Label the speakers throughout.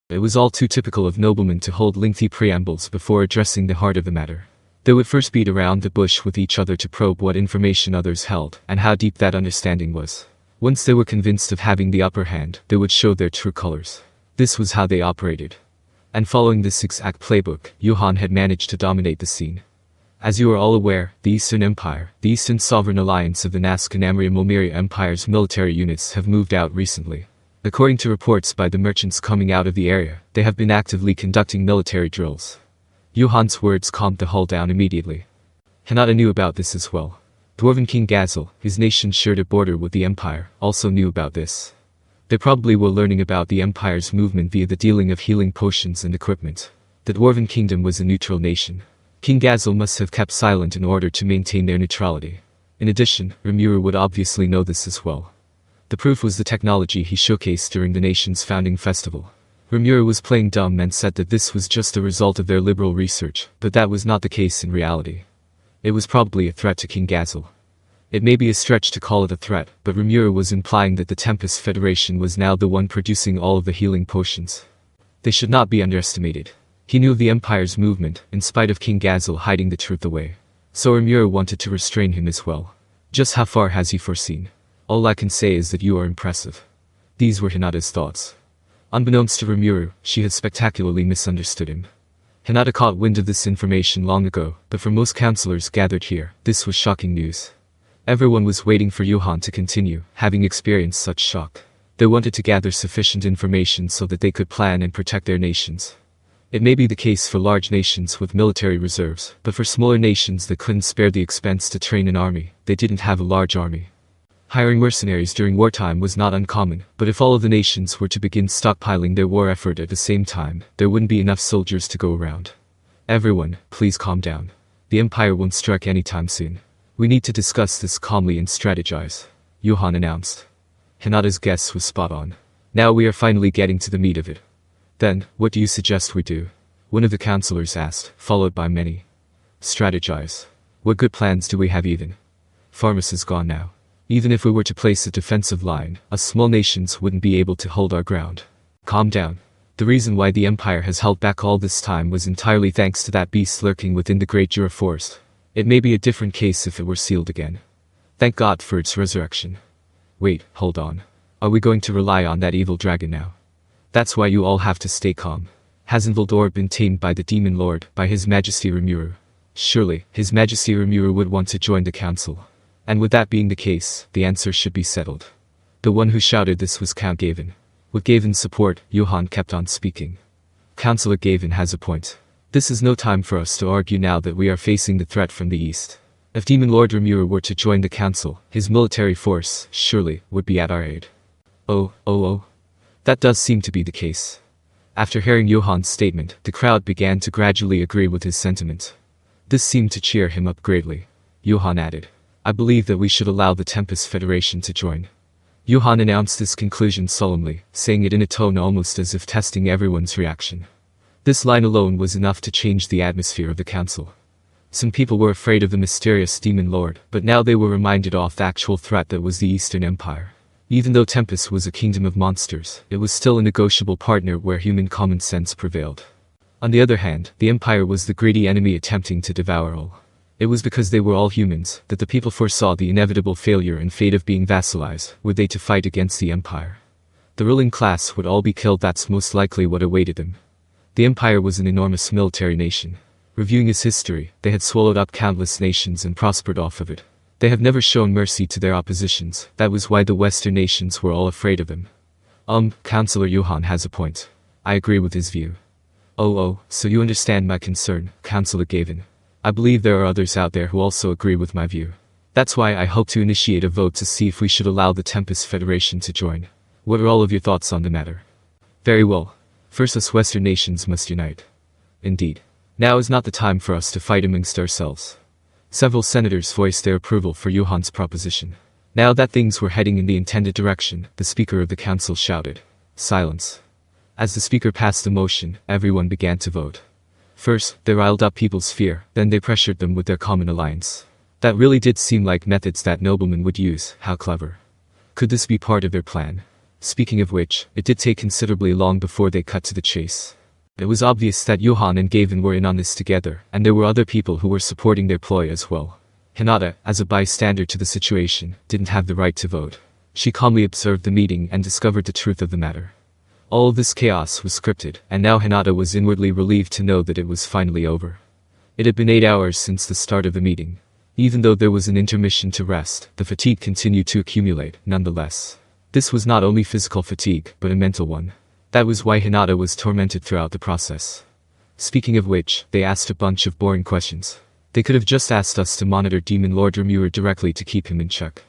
Speaker 1: It was all too typical of noblemen to hold lengthy preambles before addressing the heart of the matter. They would first beat around the bush with each other to probe what information others held and how deep that understanding was. Once they were convinced of having the upper hand, they would show their true colors. This was how they operated. And following this exact playbook, Johann had managed to dominate the scene. As you are all aware, the Eastern Empire, the Eastern Sovereign Alliance of the Nazca Namria Momiria Empire's military units have moved out recently. According to reports by the merchants coming out of the area, they have been actively conducting military drills. Johann's words calmed the hull down immediately. Hinata knew about this as well. Dwarven King Gazel, his nation shared a border with the Empire, also knew about this. They probably were learning about the Empire's movement via the dealing of healing potions and equipment. The Dwarven Kingdom was a neutral nation. King Gazel must have kept silent in order to maintain their neutrality. In addition, Rimuru would obviously know this as well. The proof was the technology he showcased during the nation's founding festival. Rimuru was playing dumb and said that this was just a result of their liberal research, but that was not the case in reality. It was probably a threat to King Gazel. It may be a stretch to call it a threat, but Rimuru was implying that the Tempest Federation was now the one producing all of the healing potions. They should not be underestimated. He knew of the Empire's movement, in spite of King Gazel hiding the truth away. So Rimuru wanted to restrain him as well. Just how far has he foreseen? All I can say is that you are impressive. These were Hinata's thoughts. Unbeknownst to Rimuru, she had spectacularly misunderstood him. Hinata caught wind of this information long ago, but for most counselors gathered here, this was shocking news. Everyone was waiting for Johann to continue, having experienced such shock. They wanted to gather sufficient information so that they could plan and protect their nations. It may be the case for large nations with military reserves, but for smaller nations that couldn't spare the expense to train an army, they didn't have a large army. Hiring mercenaries during wartime was not uncommon, but if all of the nations were to begin stockpiling their war effort at the same time, there wouldn't be enough soldiers to go around. Everyone, please calm down. The Empire won't strike anytime soon. We need to discuss this calmly and strategize, Johann announced. Hinata's guess was spot on. Now we are finally getting to the meat of it. Then, what do you suggest we do? One of the counselors asked, followed by many. Strategize. What good plans do we have even? Pharmus is gone now. Even if we were to place a defensive line, us small nations wouldn't be able to hold our ground. Calm down. The reason why the Empire has held back all this time was entirely thanks to that beast lurking within the Great Jura Forest. It may be a different case if it were sealed again. Thank God for its resurrection. Wait, hold on. Are we going to rely on that evil dragon now? That's why you all have to stay calm. Hasn't Voldor been tamed by the Demon Lord, by His Majesty Rimuru? Surely, His Majesty Rimuru would want to join the council. And with that being the case, the answer should be settled. The one who shouted this was Count Gavin. With Gavin's support, Johann kept on speaking. Councillor Gavin has a point. This is no time for us to argue now that we are facing the threat from the east. If Demon Lord Rimuru were to join the council, his military force, surely, would be at our aid. Oh. That does seem to be the case. After hearing Johann's statement, the crowd began to gradually agree with his sentiment. This seemed to cheer him up greatly. Johann added, I believe that we should allow the Tempest Federation to join. Johann announced this conclusion solemnly, saying it in a tone almost as if testing everyone's reaction. This line alone was enough to change the atmosphere of the council. Some people were afraid of the mysterious Demon Lord, but now they were reminded of the actual threat that was the Eastern Empire. Even though Tempest was a kingdom of monsters, it was still a negotiable partner where human common sense prevailed. On the other hand, the Empire was the greedy enemy attempting to devour all. It was because they were all humans that the people foresaw the inevitable failure and fate of being vassalized were they to fight against the Empire. The ruling class would all be killed. That's most likely what awaited them. The Empire was an enormous military nation. Reviewing its history, they had swallowed up countless nations and prospered off of it. They have never shown mercy to their oppositions. That was why the Western nations were all afraid of them. Councillor Johann has a point. I agree with his view. Oh, so you understand my concern, Councillor Gavin. I believe there are others out there who also agree with my view. That's why I hope to initiate a vote to see if we should allow the Tempest Federation to join. What are all of your thoughts on the matter? Very well. First, us Western nations must unite. Indeed. Now is not the time for us to fight amongst ourselves. Several senators voiced their approval for Johann's proposition. Now that things were heading in the intended direction, the Speaker of the Council shouted, Silence. As the Speaker passed the motion, everyone began to vote. First, they riled up people's fear, then they pressured them with their common alliance. That really did seem like methods that noblemen would use. How clever. Could this be part of their plan? Speaking of which, it did take considerably long before they cut to the chase. It was obvious that Johann and Gavin were in on this together, and there were other people who were supporting their ploy as well. Hinata, as a bystander to the situation, didn't have the right to vote. She calmly observed the meeting and discovered the truth of the matter. All of this chaos was scripted, and now Hinata was inwardly relieved to know that it was finally over. It had been 8 hours since the start of the meeting. Even though there was an intermission to rest, the fatigue continued to accumulate, nonetheless. This was not only physical fatigue, but a mental one. That was why Hinata was tormented throughout the process. Speaking of which, they asked a bunch of boring questions. They could have just asked us to monitor Demon Lord Rimuru directly to keep him in check.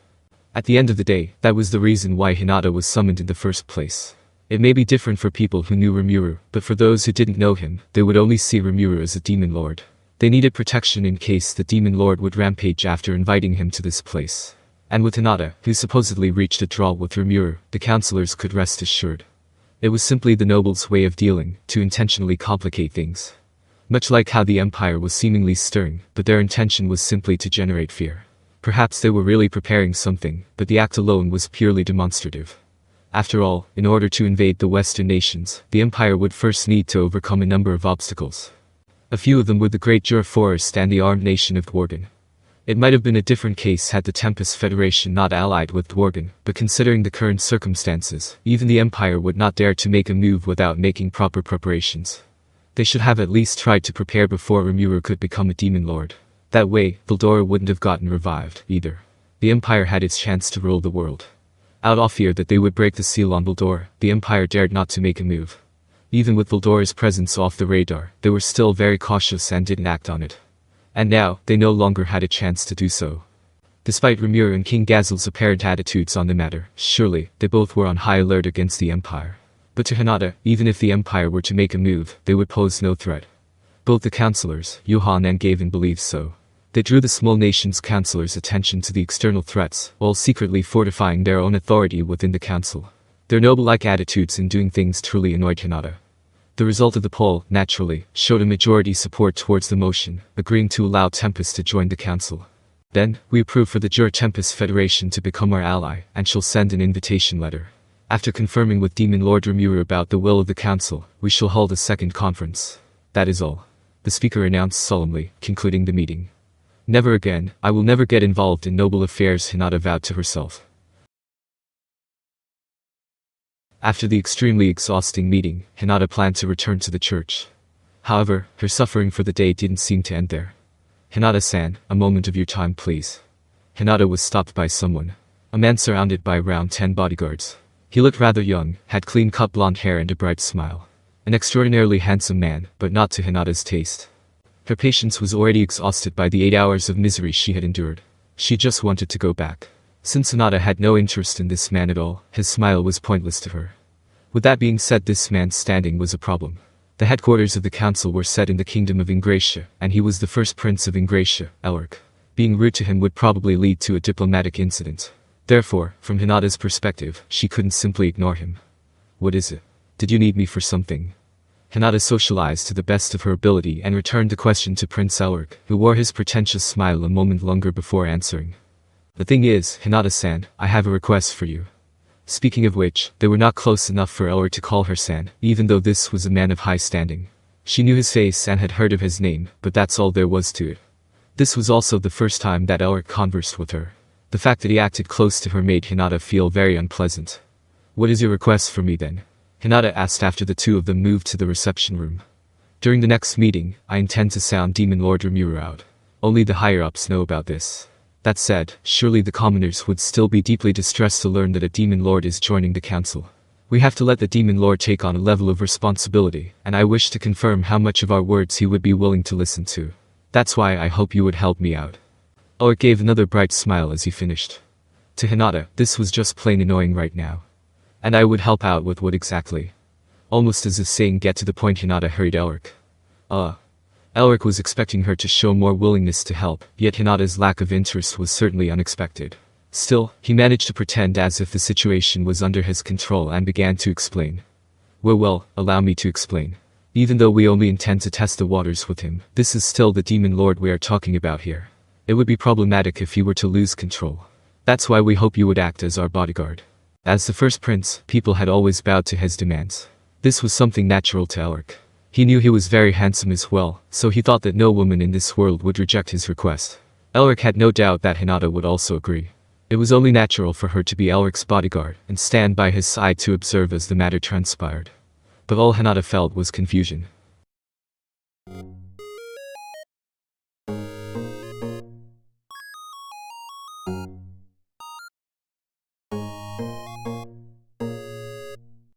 Speaker 1: At the end of the day, that was the reason why Hinata was summoned in the first place. It may be different for people who knew Rimuru, but for those who didn't know him, they would only see Rimuru as a Demon Lord. They needed protection in case the Demon Lord would rampage after inviting him to this place. And with Hinata, who supposedly reached a draw with Rimuru, the counselors could rest assured. It was simply the nobles' way of dealing, to intentionally complicate things. Much like how the Empire was seemingly stirring, but their intention was simply to generate fear. Perhaps they were really preparing something, but the act alone was purely demonstrative. After all, in order to invade the Western nations, the Empire would first need to overcome a number of obstacles. A few of them were the Great Jura Forest and the armed nation of Dwargen. It might have been a different case had the Tempest Federation not allied with Dwargen, but considering the current circumstances, even the Empire would not dare to make a move without making proper preparations. They should have at least tried to prepare before Rimuru could become a Demon Lord. That way, Valdora wouldn't have gotten revived, either. The Empire had its chance to rule the world. Out of fear that they would break the seal on Valdora, the Empire dared not to make a move. Even with Valdora's presence off the radar, they were still very cautious and didn't act on it. And now, they no longer had a chance to do so. Despite Rimuru and King Gazel's apparent attitudes on the matter, surely, they both were on high alert against the Empire. But to Hinata, even if the Empire were to make a move, they would pose no threat. Both the counselors, Johann and Gavin, believed so. They drew the small nation's counselors' attention to the external threats, while secretly fortifying their own authority within the council. Their noble-like attitudes in doing things truly annoyed Hinata. The result of the poll, naturally, showed a majority support towards the motion, agreeing to allow Tempest to join the council. Then, we approve for the Jura Tempest Federation to become our ally, and shall send an invitation letter. After confirming with Demon Lord Rimuru about the will of the council, we shall hold a second conference. That is all. The speaker announced solemnly, concluding the meeting. Never again, I will never get involved in noble affairs, Hinata vowed to herself. After the extremely exhausting meeting, Hinata planned to return to the church. However, her suffering for the day didn't seem to end there. Hinata-san, a moment of your time please. Hinata was stopped by someone. A man surrounded by around 10 bodyguards. He looked rather young, had clean-cut blonde hair and a bright smile. An extraordinarily handsome man, but not to Hinata's taste. Her patience was already exhausted by the 8 hours of misery she had endured. She just wanted to go back. Since Hinata had no interest in this man at all, his smile was pointless to her. With that being said, this man's standing was a problem. The headquarters of the council were set in the kingdom of Ingratia, and he was the first prince of Ingratia, Elric. Being rude to him would probably lead to a diplomatic incident. Therefore, from Hinata's perspective, she couldn't simply ignore him. What is it? Did you need me for something? Hinata socialized to the best of her ability and returned the question to Prince Elric, who wore his pretentious smile a moment longer before answering. The thing is, Hinata-san, I have a request for you. Speaking of which, they were not close enough for Elric to call her san, even though this was a man of high standing. She knew his face and had heard of his name, but that's all there was to it. This was also the first time that Elric conversed with her. The fact that he acted close to her made Hinata feel very unpleasant. What is your request for me then? Hinata asked after the two of them moved to the reception room. During the next meeting, I intend to sound Demon Lord Rimuru out. Only the higher-ups know about this. That said, surely the commoners would still be deeply distressed to learn that a Demon Lord is joining the council. We have to let the Demon Lord take on a level of responsibility, and I wish to confirm how much of our words he would be willing to listen to. That's why I hope you would help me out. Elric gave another bright smile as he finished. To Hinata, this was just plain annoying right now. And I would help out with what exactly? Almost as if saying get to the point, Hinata hurried Elric. Elric was expecting her to show more willingness to help, yet Hinata's lack of interest was certainly unexpected. Still, he managed to pretend as if the situation was under his control and began to explain. Well, allow me to explain. Even though we only intend to test the waters with him, this is still the Demon Lord we are talking about here. It would be problematic if he were to lose control. That's why we hope you would act as our bodyguard. As the first prince, people had always bowed to his demands. This was something natural to Elric. He knew he was very handsome as well, so he thought that no woman in this world would reject his request. Elric had no doubt that Hinata would also agree. It was only natural for her to be Elric's bodyguard and stand by his side to observe as the matter transpired. But all Hinata felt was confusion.